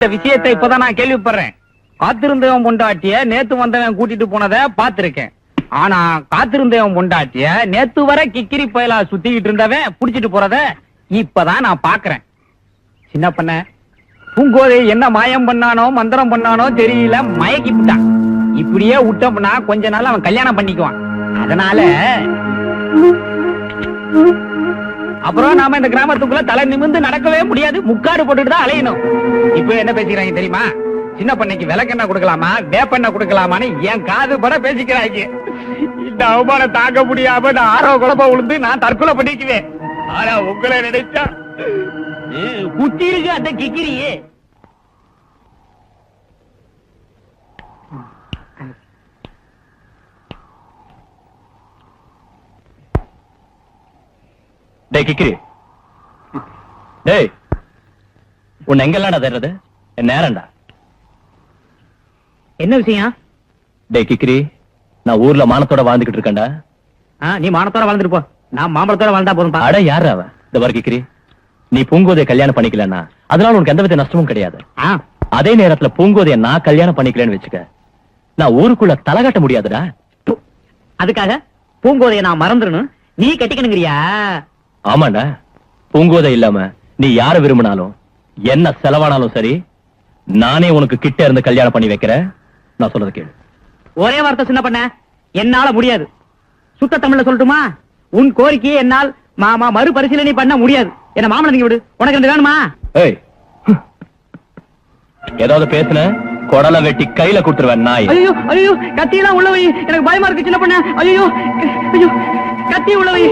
விஷயத்தை இப்பதான் நான் கேள்விப்படுறேன். காத்திருந்தவன் பொண்டாட்டிய நேத்து வந்தவன் கூட்டிட்டு போனத பாத்திருக்கேன். ஆனா காத்திருந்தவன் பொண்டாட்டிய நேத்து வரை கிக்கிரி பயலா சுத்திக்கிட்டு இருந்தவன் புடிச்சிட்டு போறத இப்பதான் நான் பாக்குறேன். சின்ன பண்ண பூங்கோதை என்ன மாயம் பண்ணானோ மந்திரம் பண்ணானோ தெரியல, மயக்கி விட்டான். இப்படியே விட்டோம்னா கொஞ்ச நாள் அவன் கல்யாணம் பண்ணிக்குவான். அதனால அப்புறம் நாம இந்த கிராமத்துக்குள்ள தலை நிமிர்ந்து நடக்கவே முடியாது, முக்காடு போட்டுட்டு தான் அலையணும். இப்ப என்ன பேசிக்கிறாங்க தெரியுமா? சின்ன பண்ணைக்கு விளக்கெண்ண கொடுக்கலாமா வேப்பெண்ண கொடுக்கலாமான்னு என் காது பட பேசிக்கிறாங்க. இந்த அவமானம் தாங்க முடியாம நான் ஆரோ குழப்ப விழுந்து நான் தற்கொலை பண்ணிக்குவேன். ஆனா உங்களை நினைச்சா குத்தி இருக்கு அந்த கிக்கிரியே. டேய் கிக்கிரி, டேய் உன்னை எங்கெல்லாம் தேடுறது? நேரம்டா. என்ன விஷயம்? டேய் கிக்கிரி, நான் ஊர்ல மானத்தோட வாழ்ந்துகிட்டு இருக்கேன்டா. நீ மானத்தோட வாழ்ந்துட்டு போ, நான் மாம்பழத்தோட வாழ்ந்தா போதும். அட யாரு அவ? இந்த வர கிக்கிரி, நீ பூங்கோதைய கல்யாணம் பண்ணிக்கலன்னா அதனால உனக்கு எந்த வித நஷ்டமும் கிடையாது. அதே நேரத்துல பூங்கோதைய நான் கல்யாணம் பண்ணிக்கலன்னு வச்சுக்க, நான் ஊருக்குள்ள தலை கட்ட முடியாதுடா. அதுக்காக பூங்கோதைய நான் மறந்துடணும், நீ கட்டிக்கணுங்கிறியா? ஆமாண்டா, பூங்கோதை இல்லாம நீ யார விரும்பினாலும் என்ன செலவானாலும் சரி, நானே உனக்கு கிட்ட இருந்து கல்யாணம் பண்ணி வைக்கிறேன். நான் சொல்றது கேளு. ஒரே வார்த்தை சின்ன பண்ண, என்னால முடியாது. சுத்த தமிழ்ல சொல்லட்டுமா? உன் கோரிக்கையை என்னால் மறுபரிசீலனை பண்ண முடியாது. என்ன மாமலை நீங்க விடு, உனக்கு ரெண்டு வேணுமா? ஏய், ஏதாவது பேசுன கொடலை வெட்டி கையில கொடுத்துருவேன் நாய். ஐயோ ஐயோ, கத்தியெல்லாம் உள்ள வை, எனக்கு பயமா இருக்கு சின்ன பண்ண. ஐயோ ஐயோ, கத்தி உள்ள வை.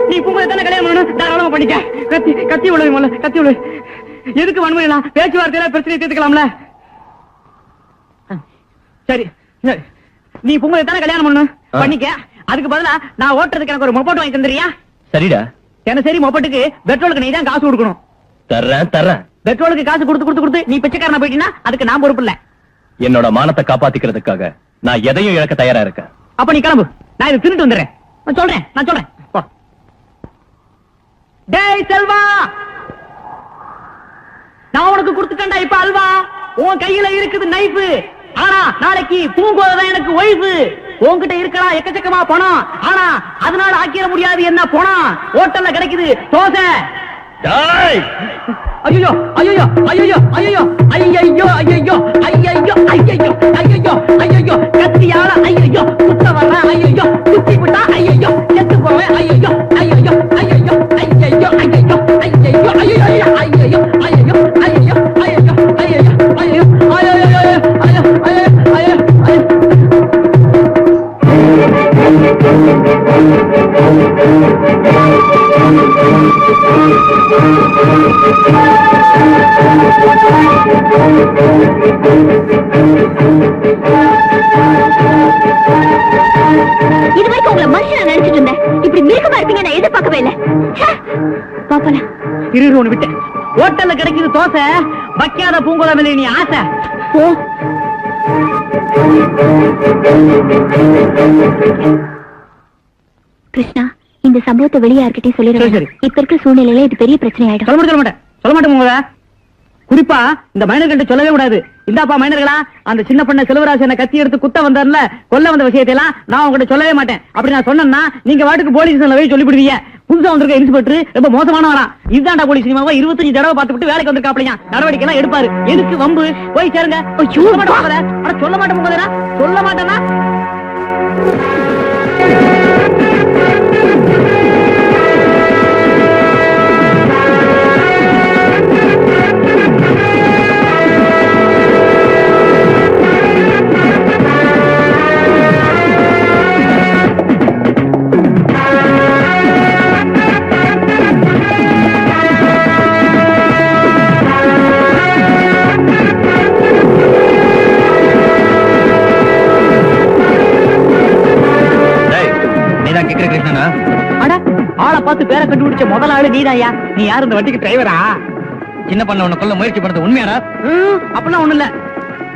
நீ பூங்கோதை தானே கல்யாணம் பண்ணணும், தாராளமா பண்ணிக்க. கத்தி கத்தி உள்ள வை, முதல்ல கத்தி உள்ள வை. எதுக்கு வன்முறைலாம்? பேச்சுவார்த்தையில பிரச்சனை தீர்த்துக்கலாம்ல. சரி, நீ பூங்கோதை தானே கல்யாணம் பண்ணணும், பண்ணிக்க. அதுக்கு பதிலா நான் ஓட்டுறதுக்கு எனக்கு ஒரு மொபைல் வாங்கி தந்துறியா? சரிடா. சரி, மொபைலுக்கு பெட்ரோலுக்கு நீ தான் காசு கொடுக்கணும். தர்றேன். பெட்ரோலுக்கு காசு கொடுத்து நீ பிச்சைக்காரனா போயிட்டீங்கன்னா அதுக்கு நான் பொறுப்பு இல்ல. என்னோட மானத்தை காப்பாத்திக்கிறதுக்காக நான் எதையும் இழக்க தயாரா இருக்கேன். அப்ப நீ கிளம்பு, நான் இதை தின்னுட்டு வந்துடுறேன். நான் சொல்றேன். டேய் செல்வா, நான் உனக்கு கொடுத்துட்டேன்டா இப்ப அல்வா. உன் கையில இருக்குது நைஃப். ஆனா நாளைக்கு பூங்கோதை எனக்கு ஒய்ஃபு. உன்கிட்ட இருக்கலாம் எக்கச்சக்கமா பணம், ஆனா அதனால ஆக்கிட முடியாது என்ன பணம். ஹோட்டல்ல கிடைக்குது தோசை. ஐயோ ஐயோ ஐயோ ஐயோ ஐயோ ஐயோ ஐயோ ஐயோ ஐயோ ஐயோ, கத்தியால ஐயோ குத்த வர்ற ஐயோ, குத்தி விட்டா ஐயோ செத்து போவேன். ஐயோ ஐயோ ஐயோ ஐயோ ஐயோ ஐயோ ஐயோ ஐயோ ஐயோ ஐயோ இதுவரைக்கும் உங்களை மனுஷன் நினைச்சிட்டு இருந்தேன், இப்படி மிருகமா இருப்பீங்க நான் எதிர்பார்க்கவே இல்லை. பாப்பலாம் இருன்னு விட்டேன். ஹோட்டல்ல கிடைக்குது தோசை, வைக்காத பூங்கோதை மேல நீ ஆசை. கிருஷ்ணா, இந்த சம்பவத்தை வெளியே யார்கிட்டயும் சொல்லிடுறேன். இப்ப இருக்க சூழ்நிலையில இது பெரிய பிரச்சனை ஆயிடும். சொல்ல மாட்டேன். குறிப்பா இந்த மைனர்கள் சொல்லவே கூடாது. இந்தாப்பா மைனர்களா, அந்த சின்ன பண்ண செல்வராஜனை கத்தி எடுத்து குத்த வந்தார்ல, கொல்ல வந்த விஷயத்தை எல்லாம் நான் உங்ககிட்ட சொல்லவே மாட்டேன். அப்படி நான் சொன்னேன்னா நீங்க வாட்டுக்கு போலீஸ் ஸ்டேஷன்ல போய் சொல்லிவிடுவீங்க. புதுசா வந்திருக்க இன்ஸ்பெக்டர் ரொம்ப மோசமானவரா. இதுதான்டா போலீஸ் சினிமாவை 25 தடவை பார்த்துட்டு வேலைக்கு வந்திருக்காப்லையா, நடவடிக்கை எல்லாம் எடுப்பாரு. எதுக்கு வம்பு? போய் சேருங்க. சொல்ல மாட்டேன்னா ஆளை பார்த்து பேரை கண்டுபிடிச்ச முதல் ஆளு நீதாயா. நீ யாரு இந்த வண்டிக்கு டிரைவரா? சின்ன பண்ண உன்னை கொல்ல முயற்சி பண்றது உண்மையாடா? அப்படிலாம் ஒண்ணு இல்ல.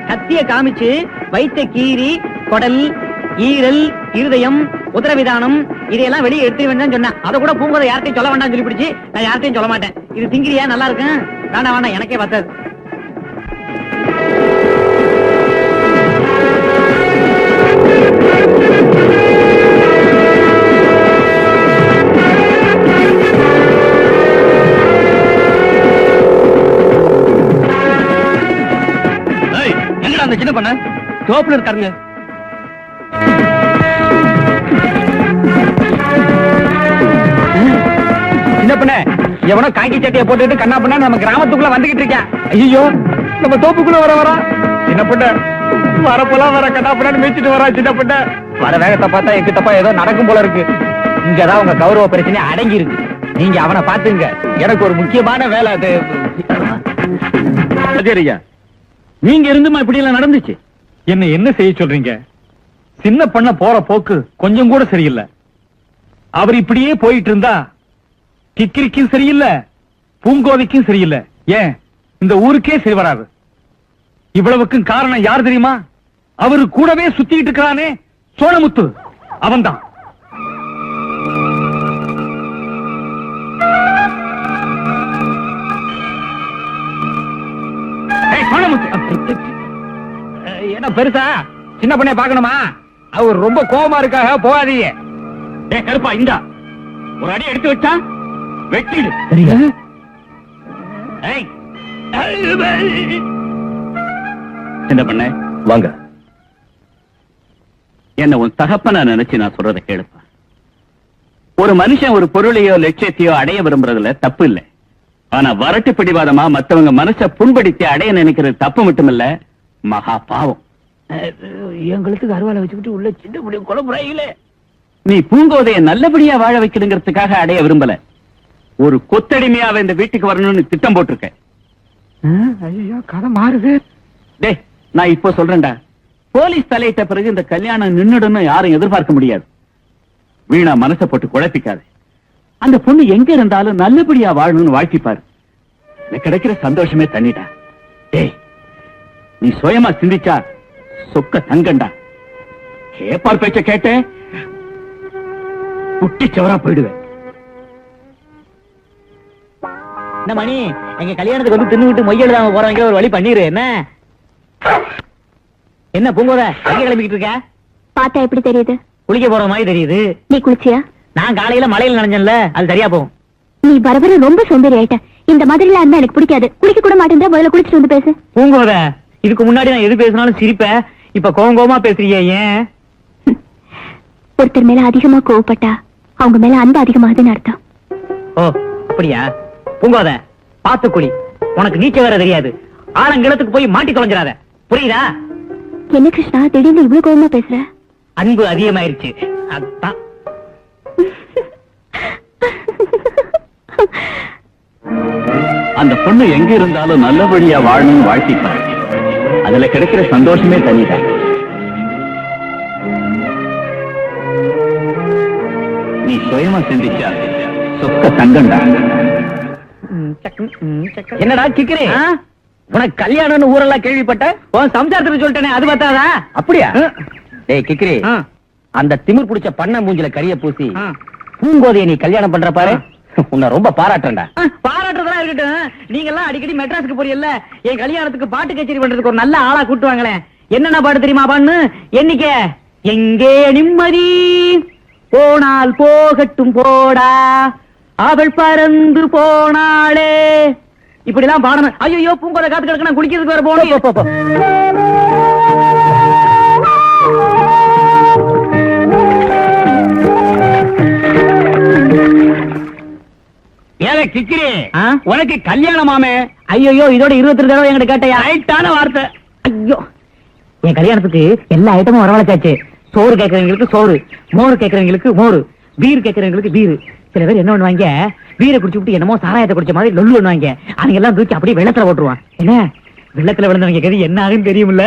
கத்திய காமிச்சு வயிற்ற கீறி குடல் ஈரல் இருதயம் உதரவிதானம் இதையெல்லாம் வெளியே எடுத்து வேண்டாம் சொன்னேன். அதை கூட பூங்கோதை யார்ட்டையும் சொல்ல வேண்டாம் சொல்லி பிடிச்சி நான் யார்ட்டையும் சொல்ல மாட்டேன். இது திங்கிரியா நல்லா இருக்கு, வேண்டாம் வேண்டாம் எனக்கே பத்தாது. எங்கடா அந்த சின்ன பண்ண தோப்புல இருக்காருங்க. சின்ன பண்ண எவனோ காக்கி சட்டையை போட்டுட்டு கண்ணா பண்ணா நம்ம கிராமத்துக்குள்ள வந்துகிட்டு இருக்கேன். ஐயோ நம்ம தோப்புக்குள்ள வர சின்ன பண்ண வரப்பெல்லாம் வர கண்ணா பண்ணு மேய்ச்சிட்டு வரா. சின்ன பண்ண வர வேகத்தை பார்த்தா எக்கு தப்பா ஏதோ நடக்கும் போல இருக்கு. இங்கதான் உங்க கௌரவ பிரச்சனை அடங்கி இருக்கு. நீங்க அவனை பாத்துங்க. எனக்கு ஒரு முக்கியமான வேலை அது. சரியா, நீங்க இருந்துமா இப்படி எல்லாம் நடந்துச்சு? என்ன செய்ய சொல்றீங்க? சின்ன பண்ண போற போக்கு கொஞ்சம் கூட சரியில்லை. அவர் இப்படியே போயிட்டு இருந்தா கிக்கிரிக்கும் சரியில்லை, பூங்கோதைக்கும் சரியில்லை, ஏன் இந்த ஊருக்கே சரி வராது. இவ்வளவுக்கும் காரணம் யார் தெரியுமா? அவரு கூடவே சுத்திட்டு இருக்கிறானே சோழமுத்து, அவன்தான். என்ன பெருசா சின்ன பண்ணைய பாக்கணுமா? அவர் ரொம்ப கோபமா இருக்காக, போகாதீங்க. கருப்பா இந்தா ஒரு அடி எடுத்து வச்சா வெட்டிடு. சின்ன பண்ண வாங்க. என்ன உன் தகப்பன நினைச்சு நான் சொல்றதை கேளுப்பா. ஒரு மனுஷன் ஒரு பொருளையோ லட்சியத்தையோ அடைய விரும்புறதுல தப்பு இல்லை. ஆனா வரட்டு பிடிவாதமா மத்தவங்க மனச புண்படுத்தி அடைய நினைக்கிறது தப்பு மட்டுமில்ல, மகா பாவம். எங்களுக்கு அருவாலை வச்சுக்கிட்டு உள்ள சின்ன முடிவு குழம்புறாங்களே. நீ பூங்கோதைய நல்லபடியா வாழ வைக்கணுங்கிறதுக்காக அடைய விரும்பல. ஒரு கொத்தடிமையாவ இந்த வீட்டுக்கு வரணும்னு திட்டம் போட்டிருக்க. ஐயோ கதை மாறுது. டேய், நான் இப்போ சொல்றேன்டா, போலீஸ் தலையிட்ட பிறகு இந்த கல்யாணம் நின்னுடுன்னு யாரும் எதிர்பார்க்க முடியாது. வீணா மனசை போட்டு குழப்பிக்காது. அந்த பொண்ணு எங்க இருந்தாலும் நல்லபடியா வாழணும்னு வாழ்த்திப்பாரு. எனக்கு கிடைக்கிற சந்தோஷமே தண்ணிடா. டேய், நீ சுயமா சிந்திச்சா சொக்க தங்கண்டா. கேப்பார் பேச்ச கேட்ட குட்டி சவரா போயிடுவேன். என்ன மணி, எங்க கல்யாணத்துக்கு வந்து தின்னுவிட்டு மொய் எழுதாம போறவங்க ஒரு வழி பண்ணிரு. என்ன பூங்கோத எங்க கிளம்பிக்கிட்டு இருக்க? பார்த்தா எப்படி தெரியுது? குளிக்க போற மாதிரி தெரியுது. நீ குளிச்சியா? நான் காலையில மலையில நனைஞ்சேன்ல, அது சரியா போகும். நீ வரவர ரொம்ப சோம்பேறி ஆயிட்ட. இந்த மாதிரி எல்லாம் இருந்தா எனக்கு பிடிக்காது. குளிக்க கூட மாட்டேன். முதல்ல குளிச்சுட்டு வந்து பேசு. பூங்கோத, இதுக்கு முன்னாடி நான் எது பேசினாலும் சிரிப்பேன். இப்ப கோவமா பேசுறீங்க, ஏன்? ஒருத்தர் மேல அதிகமா கோவப்பட்டா அவங்க மேல அன்பு அதிகமாகுதுன்னு அர்த்தம். ஓ அப்படியா? பூங்கோத, பாத்து குளி. உனக்கு நீச்சல் வேற தெரியாது. ஆழங்கிணத்துக்கு போய் மாட்டி தொலைஞ்சிடாத, புரியுதா? என்ன கிருஷ்ணா திடீர்னு இவ்வளவு கோவமா பேசுற? அன்பு அதிகமாயிருச்சு, அதான். அந்த பொண்ணு எங்க இருந்தாலும் நல்லபடியா வாழணும்னு வாழ்த்திப்பாரு. அதுல கிடைக்கிற சந்தோஷமே தனிதான். நீ சுயமா சிந்திச்சா சொக்க தங்கண்டா. என்னடா கிக்கிறே, உனக்கு கல்யாணம்னு ஊரெல்லாம் கேள்விப்பட்ட? உன் சம்சாரத்துக்கு சொல்லிட்டேனே, அது பார்த்தாதா? அப்படியா? டேய் கிக்கிறே, அந்த திமிர் புடிச்ச பண்ண மூஞ்சில கரிய பூசி பூங்கோதைய நீ கல்யாணம் பண்ற பாரு, உன்னை ரொம்ப பாராட்டுறேன்டா. பாராட்டுறதா இருக்கட்டும். நீங்க எல்லாம் அடிக்கடி மெட்ராஸுக்கு போறீல்ல, என் கல்யாணத்துக்கு பாட்டு கச்சேரி பண்றதுக்கு ஒரு நல்ல ஆளா கூட்டுவாங்களேன். என்னென்ன பாட்டு தெரியுமா பான்னு? எண்ணிக்க. எங்கே நிம்மதி, போனால் போகட்டும் போடா, அவள் பறந்து போனாளே, இப்படி எல்லாம் பாடணும். ஐயோ பூங்கோதை காத்து கிடக்கு, குளிக்கிறதுக்கு வர போகணும். ஏலே கிக்கிரி, உனக்கு கல்யாணமாமே? ஐயோ இதோட 22 தடவை என்கிட்ட கேட்டையா? ரைட்டான வார்த்தை. ஐயோ, என் கல்யாணத்துக்கு எல்லா ஐட்டமும் வரவழைச்சாச்சு. சோறு கேட்கறவங்களுக்கு சோறு, மோர் கேட்கறவங்களுக்கு மோர், பீர் கேட்கறவங்களுக்கு பீர். சில பேர் என்ன பண்ணுவாங்க, பீரை குடிச்சு விட்டு என்னமோ சாராயத்தை குடிச்ச மாதிரி லொல்லு பண்ணுவாங்க. அவங்க எல்லாம் தூக்கி அப்படியே வெள்ளத்துல போட்டுருவான். என்ன வெள்ளத்துல விழுந்தவங்க கதி என்ன ஆகுன்னு தெரியுமில்ல?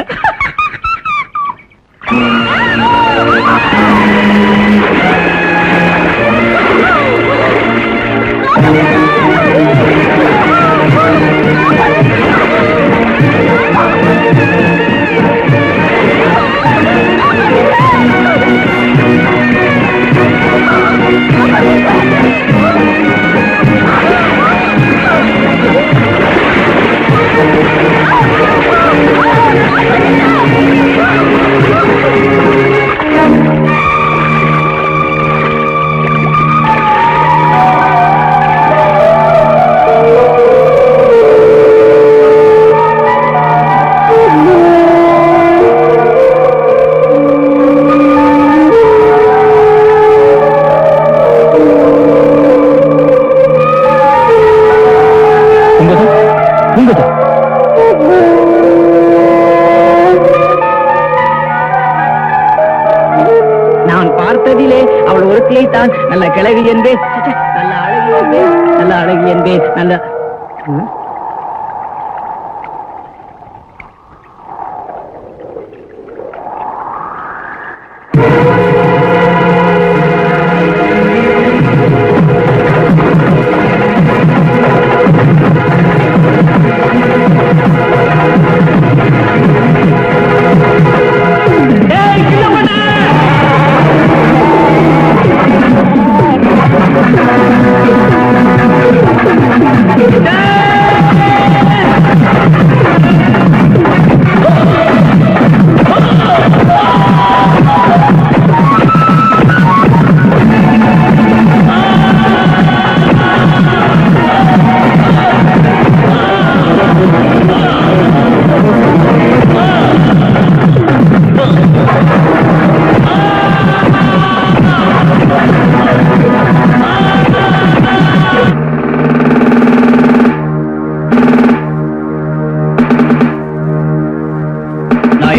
வயதிலே அவள் ஒருத்தியை தான் நல்ல கிழவி என்பேன், நல்ல அழகி என்பேன், நல்ல அழகி என்பேன், நல்ல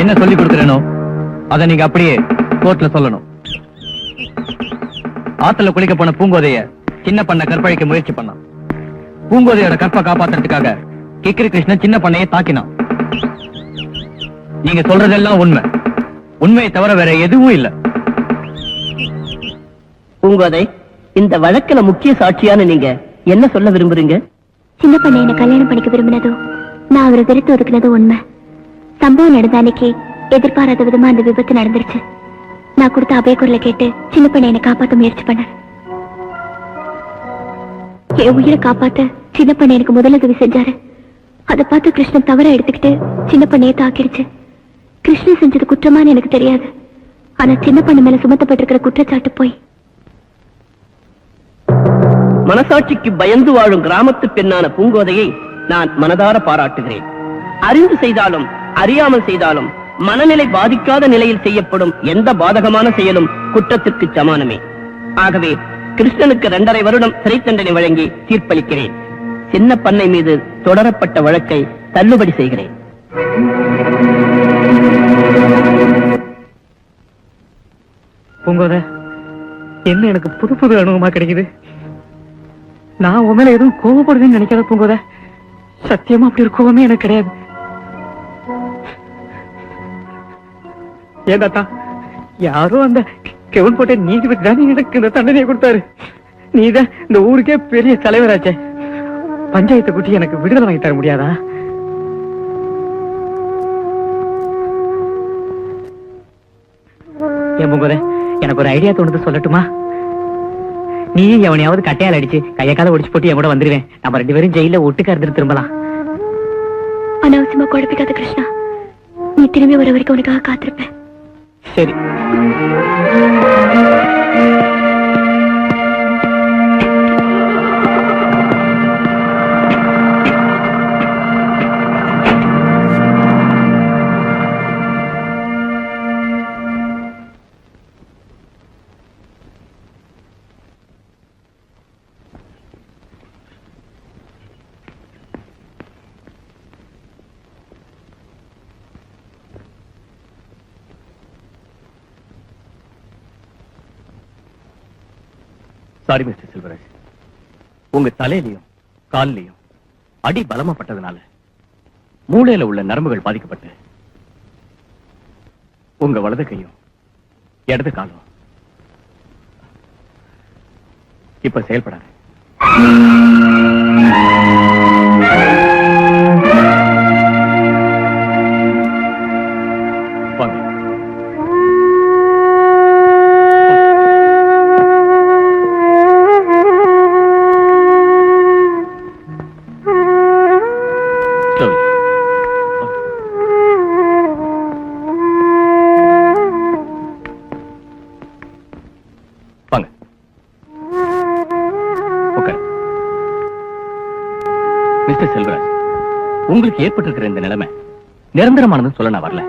என்ன சொல்லி கொடுக்கிறேனோ அதை நீங்க அப்படியே கோர்ட்ல சொல்லணும். ஆத்துல குளிக்க போன பூங்கோதைய சின்ன பண்ண கற்பழிக்க முயற்சி பண்ணான். பூங்கோதையோட கற்பை காப்பாத்துறதுக்காக கிக்கிரி கிருஷ்ணன் சின்ன பண்ணையை தாக்கினான். நீங்க சொல்றதெல்லாம் உண்மை. உண்மையை தவிர வேற எதுவும் இல்ல. பூங்கோதை, இந்த வழக்குல முக்கிய சாட்சியான நீங்க என்ன சொல்ல விரும்புறீங்க? சின்ன பண்ண என்ன கல்யாணம் பண்ணிக்க விரும்பினதும் நான் அவரை வெறுத்து ஒதுக்குனதும் உண்மை. சம்பவம் நடந்த அன்னைக்கு எதிர்பாராத விதமா அந்த விபத்து நடந்துருச்சு. நான் கொடுத்த அபயக்குரலை கேட்டு சின்ன பண்ண என்னை காப்பாத்த முயற்சி பண்ண. என் உயிரை காப்பாத்த சின்ன பண்ண எனக்கு முதலுதவி செஞ்சாரு. அதை பார்த்து கிருஷ்ணன் தவற எடுத்துக்கிட்டு சின்ன பண்ணையை தாக்கிடுச்சு. கிருஷ்ணன் செஞ்சது குற்றமானு எனக்கு தெரியாது. ஆனா சின்ன பண்ண மேல சுமத்தப்பட்டிருக்கிற குற்றச்சாட்டு போய். மனசாட்சிக்கு பயந்து வாழும் கிராமத்து பெண்ணான பூங்கோதையை நான் மனதார பாராட்டுகிறேன். அறிந்து செய்தாலும் அறியாமல் செய்தாலும் மனநிலை பாதிக்காத நிலையில் செய்யப்படும் எந்த பாதகமான செயலும் குற்றத்திற்கு சமானமே. ஆகவே கிருஷ்ணனுக்கு 2.5 வருடம் சிறை தண்டனை வழங்கி தீர்ப்பளிக்கிறேன். சின்ன பண்ணை மீது தொடரப்பட்ட வழக்கை தள்ளுபடி செய்கிறேன். பூங்கோதை, என்ன எனக்கு புது புது அனுபவமா கிடைக்குது. நான் உன் மேல எதுவும் கோவப்படுதுன்னு நினைக்காத பூங்கோதை. சத்தியமா அப்படி ஒரு கோவமே எனக்கு கிடையாது. ஏதாத்தா, யாரோ அந்த கெவன் போட்ட நீதிபதி தான் எனக்கு இந்த தண்டனையை கொடுத்தாரு. நீதான் இந்த ஊருக்கே பெரிய தலைவராச்சே. பஞ்சாயத்தை கூட்டி எனக்கு விடுதலை வாங்கி தர முடியாதா? என் பூங்கோதை, எனக்கு ஒரு ஐடியா தோணுது, சொல்லட்டுமா? நீ எவனையாவது கட்டையால் அடிச்சு கைய கால ஒடிச்சு போட்டு என் கூட வந்துருவேன். நம்ம 2 பேரும் ஜெயில ஒட்டுக்க இருந்துட்டு திரும்பலாம். அனாவசியமா குழப்பிக்காத கிருஷ்ணா. நீ திரும்பி வர வரைக்கும் உனக்காக காத்திருப்பேன். சரி. சாரி மிஸ்டர் செல்வராஜ், உங்க தலையிலையும் காலிலையும் அடி பலமாப்பட்டதுனால மூளையில உள்ள நரம்புகள் பாதிக்கப்பட்டு உங்க வலது கையும் இடது காலும் இப்ப செயல்படாது. வாங்க. மிஸ்டர் செல்வராஜ், உங்களுக்கு ஏற்பட்டிருக்கிற இந்த நிலைமை நிரந்தரமானதுன்னு சொல்ல நான் வரல.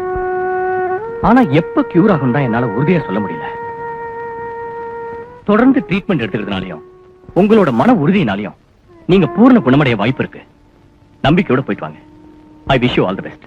ஆனா எப்ப கியூர் ஆகும் தான் என்னால உறுதியா சொல்ல முடியல. தொடர்ந்து ட்ரீட்மெண்ட் எடுத்துக்கிறதுனாலையும் உங்களோட மன உறுதியினாலையும் நீங்க பூர்ண குணமடைய வாய்ப்பு இருக்கு. நம்பிக்கையோட போயிட்டு வாங்க. I wish you all the best.